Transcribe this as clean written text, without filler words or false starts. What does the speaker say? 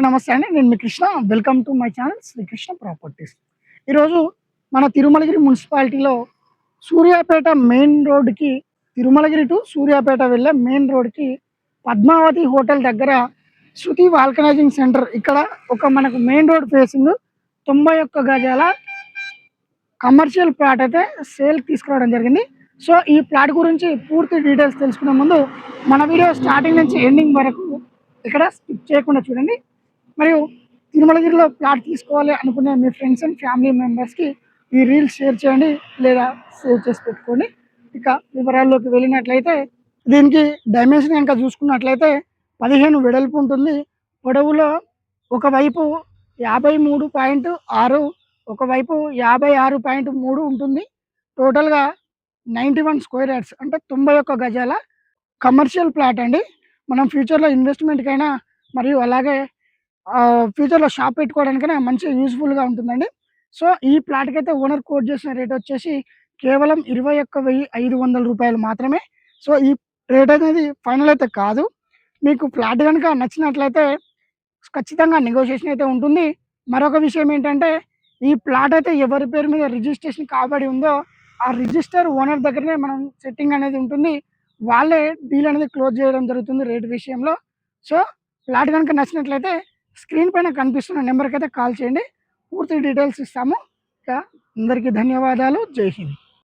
నమస్తే అండి. నేను మీ Krishna. Welcome to my channel Srikrishna properties. ఈరోజు మన తిరుమలగిరి మున్సిపాలిటీలో సూర్యాపేట మెయిన్ రోడ్డుకి, తిరుమలగిరి టు సూర్యాపేట వెళ్ళే మెయిన్ రోడ్డుకి పద్మావతి హోటల్ దగ్గర శృతి వాల్కనైజింగ్ సెంటర్, ఇక్కడ ఒక మనకు మెయిన్ రోడ్ ఫేసింగ్ 91 గజాల కమర్షియల్ ప్లాట్ అయితే సేల్ తీసుకురావడం జరిగింది. సో ఈ ప్లాట్ గురించి పూర్తి డీటెయిల్స్ తెలుసుకునే ముందు మన వీడియో స్టార్టింగ్ నుంచి ఎండింగ్ వరకు ఇక్కడ స్కిప్ చేయకుండా చూడండి. మరియు తిరుమలగిరిలో ప్లాట్ తీసుకోవాలి అనుకునే మీ ఫ్రెండ్స్ అండ్ ఫ్యామిలీ మెంబర్స్కి ఈ రీల్స్ షేర్ చేయండి, లేదా సేవ్ చేసి పెట్టుకోండి. ఇక వివరాల్లోకి వెళ్ళినట్లయితే, దీనికి డైమెన్షన్ కనుక చూసుకున్నట్లయితే 15 వెడల్పు ఉంటుంది. పొడవులో ఒకవైపు 53.6, ఒకవైపు 56.3 ఉంటుంది. టోటల్గా 91 స్క్వేర్ యార్డ్స్, అంటే 91 గజాల కమర్షియల్ ప్లాట్ అండి. మనం ఫ్యూచర్లో ఇన్వెస్ట్మెంట్కైనా మరియు అలాగే ఫ్యూచర్లో షాప్ పెట్టుకోవడానికైనా మంచి యూస్ఫుల్గా ఉంటుందండి. సో ఈ ప్లాట్కి అయితే ఓనర్ కోట్ చేసిన రేట్ వచ్చేసి కేవలం 21,500 రూపాయలు మాత్రమే. సో ఈ రేట్ అనేది ఫైనల్ అయితే కాదు. మీకు ఫ్లాట్ కనుక నచ్చినట్లయితే ఖచ్చితంగా నెగోషియేషన్ అయితే ఉంటుంది. మరొక విషయం ఏంటంటే, ఈ ప్లాట్ అయితే ఎవరి పేరు మీద రిజిస్ట్రేషన్ కాబడి ఉందో ఆ రిజిస్టర్ ఓనర్ దగ్గరనే మనం సెట్టింగ్ అనేది ఉంటుంది. వాళ్ళే డీల్ అనేది క్లోజ్ చేయడం జరుగుతుంది రేట్ విషయంలో. సో ప్లాట్ కనుక నచ్చినట్లయితే స్క్రీన్ పైన కనిపిస్తున్న నెంబర్కి అయితే కాల్ చేయండి, పూర్తి డీటెయిల్స్ ఇస్తాము. ఇక అందరికీ ధన్యవాదాలు. జై హింద్.